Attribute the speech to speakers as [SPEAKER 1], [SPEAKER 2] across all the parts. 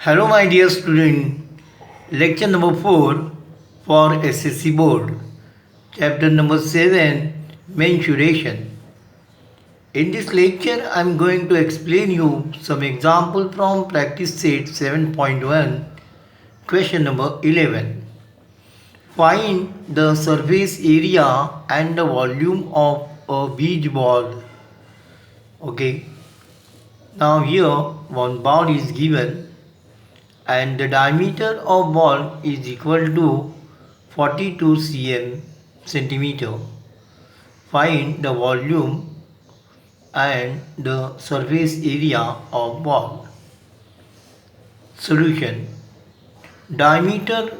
[SPEAKER 1] Hello, my dear student. Lecture number 4 for SSC Board. Chapter number 7 Mensuration. In this lecture, I am going to explain you some example from practice set 7.1, question number 11. Find the surface area and the volume of a beach ball. Okay. Now here one ball is given and the diameter of ball is equal to 42 centimeter. Find the volume and the surface area of ball. Solution. Diameter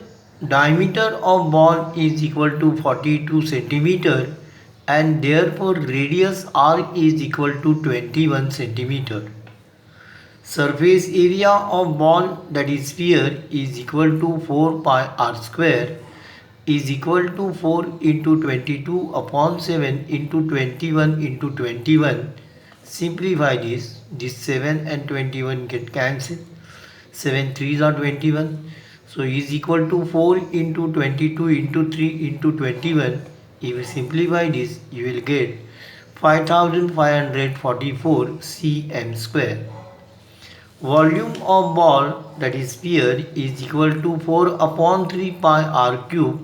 [SPEAKER 1] of ball is equal to 42 centimeter and therefore radius r is equal to 21 centimeter. Surface area of ball, that is sphere, is equal to 4 pi r square is equal to 4 into 22 upon 7 into 21 into 21. Simplify this 7 and 21 get cancelled. 7 3s are 21. So is equal to 4 into 22 into 3 into 21. If you simplify this, you will get 5544 cm square. Volume of ball, that is sphere, is equal to 4 upon 3 pi r cube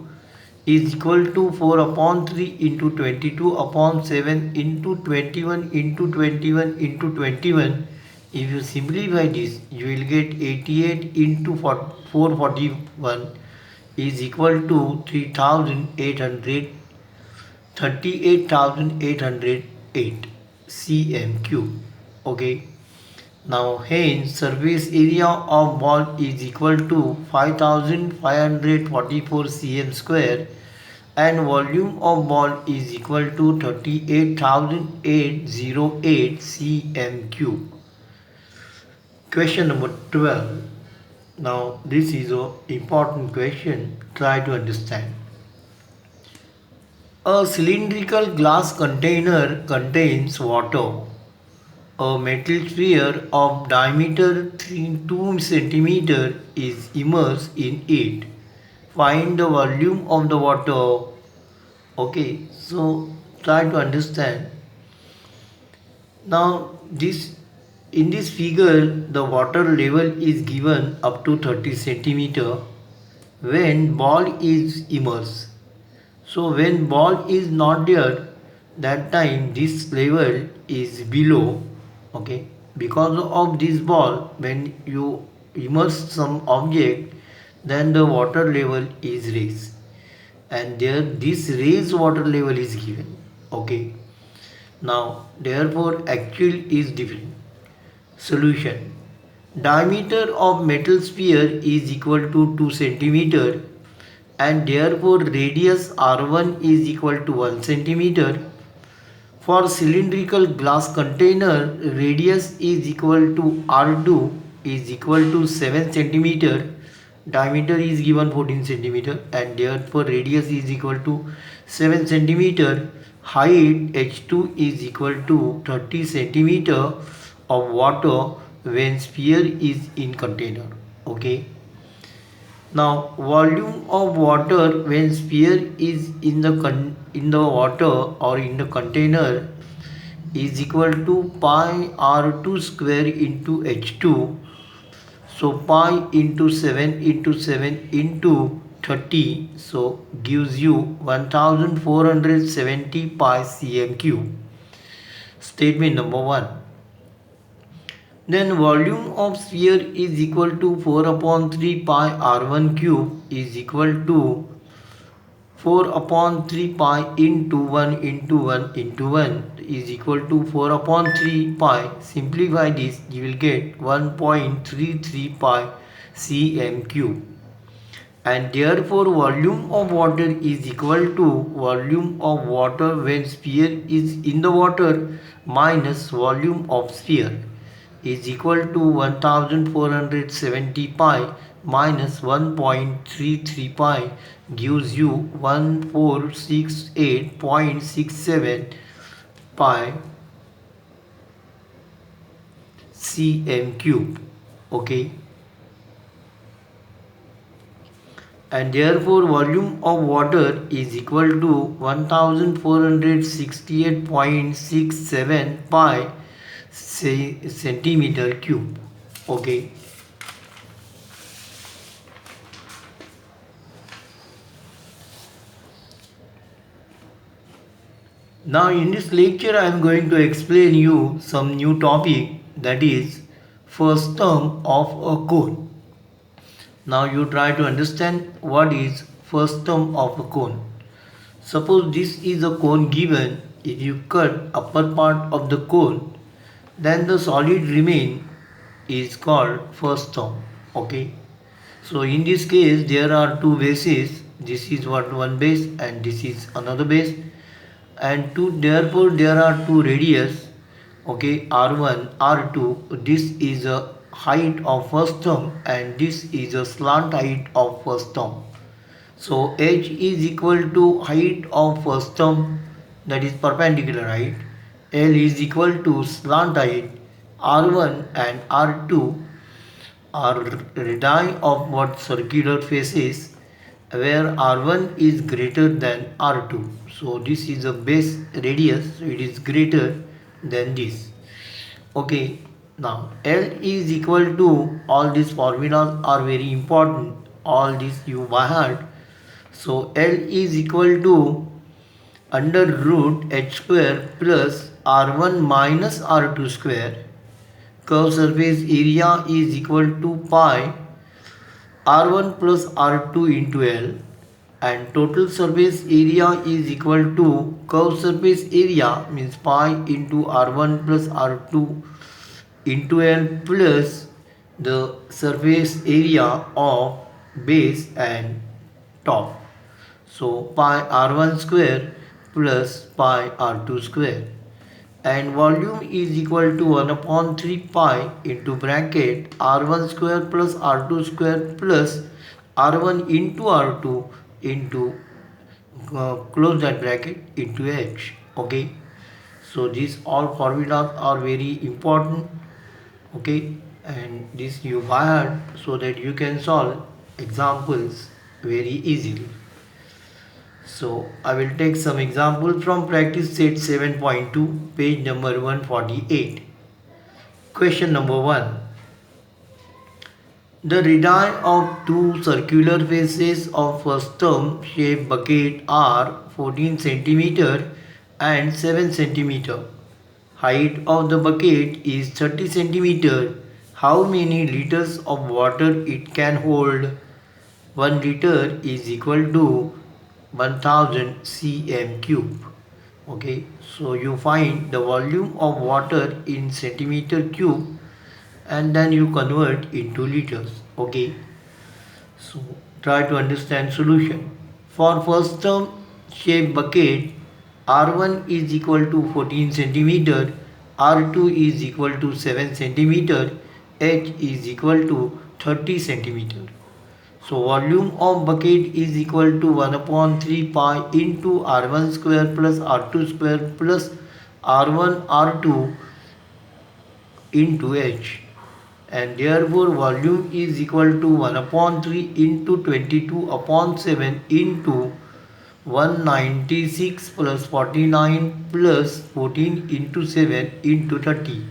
[SPEAKER 1] is equal to 4 upon 3 into 22 upon 7 into 21 into 21 into 21. If you simplify this, you will get 88 into 441 is equal to 38,808 cm cube. Okay. Now hence surface area of ball is equal to 5544 cm square and volume of ball is equal to 38,808 cm cube. Question number 12. Now this is an important question. Try to understand. A cylindrical glass container contains water. A metal sphere of diameter 2 centimeter is immersed in it. Find the volume of the water. Okay, so try to understand. Now in this figure the water level is given up to 30 centimeter when ball is immersed. So when ball is not there, that time this level is below. Okay, because of this ball, when you immerse some object, then the water level is raised and there this raised water level is given. Okay, now therefore actual is different. Solution. Diameter of metal sphere is equal to 2 centimeter and therefore radius r1 is equal to 1 centimeter. For cylindrical glass container, radius is equal to R2 is equal to 7 centimeter. Diameter is given 14 centimeter and therefore radius is equal to 7 centimeter. Height H2 is equal to 30 centimeter of water when sphere is in container. Okay. Now volume of water when sphere is in the water or in the container is equal to pi r2 square into h2. So pi into 7 into 7 into 30, so gives you 1470 pi cm cube. Statement number 1. Then volume of sphere is equal to 4 upon 3 pi r1 cube is equal to 4 upon 3 pi into 1 into 1 into 1 is equal to 4 upon 3 pi. Simplify this, you will get 1.33 pi cm cube. And therefore volume of water is equal to volume of water when sphere is in the water minus volume of sphere is equal to 1470 pi minus 1.33 pi gives you 1468.67 pi cm cube. Okay. and therefore volume of water is equal to 1468.67 pi centimeter cube. Okay. Now in this lecture I am going to explain you some new topic, that is first term of a cone. Now you try to understand what is first term of a cone. Suppose this is a cone given. If you cut upper part of the cone, then the solid remain is called first term. Okay. So in this case there are two bases. This is one base and this is another base, and therefore there are two radius. Okay, r1 r2. This is a height of first term and this is a slant height of first term. So h is equal to height of first term, that is perpendicular height. L is equal to slant height. r1 and r2 are radii of what circular faces, where r1 is greater than r2. So this is a base radius, so it is greater than this. Okay, now L is equal to, all these formulas are very important, all these you by heart. So L is equal to under root h square plus r1 minus r2 square. Curved surface area is equal to pi r1 plus r2 into L, and total surface area is equal to curved surface area means pi into r1 plus r2 into L plus the surface area of base and top. So pi r1 square plus pi r2 square, and volume is equal to 1 upon 3 pi into bracket r1 square plus r2 square plus r1 into r2 into close that bracket into h. Okay, so these all formulas are very important. Okay, and this you by heart so that you can solve examples very easily. So I will take some example from practice set 7.2, page number 148. Question number 1. The radii of two circular faces of first term shaped bucket are 14 cm and 7 cm. Height of the bucket is 30 cm. How many liters of water it can hold? 1 liter is equal to 1000 cm cube. Okay, so you find the volume of water in centimeter cube and then you convert into liters. Okay, so try to understand solution. For first term shape bucket, r1 is equal to 14 centimeter, r2 is equal to 7 centimeter, h is equal to 30 centimeter. So volume of bucket is equal to 1 upon 3 pi into r1 square plus r2 square plus r1 r2 into h, and therefore volume is equal to 1 upon 3 into 22 upon 7 into 196 plus 49 plus 14 into 7 into 30.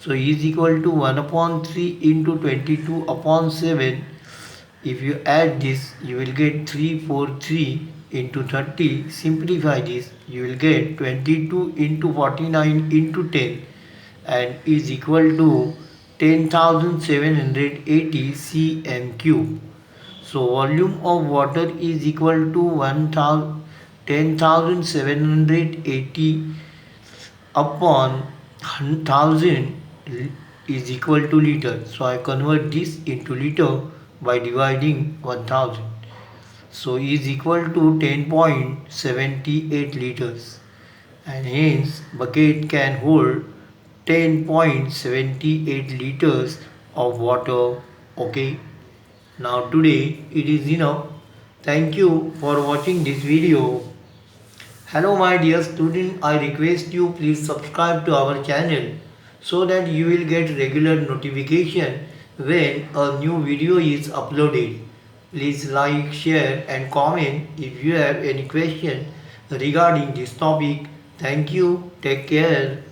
[SPEAKER 1] So is equal to 1 upon 3 into 22 upon 7. If you add this, you will get 343 into 30. Simplify this, you will get 22 into 49 into 10 and is equal to 10,780 cm cube. So volume of water is equal to 10,780 upon 1000 is equal to liter. So I convert this into liter by dividing 1000. So is equal to 10.78 liters, and hence bucket can hold 10.78 liters of water. Okay, now today it is enough. Thank you for watching this video. Hello my dear student, I request you please subscribe to our channel so that you will get regular notification when a new video is uploaded. Please like, share and comment if you have any question regarding this topic. Thank you. Take care.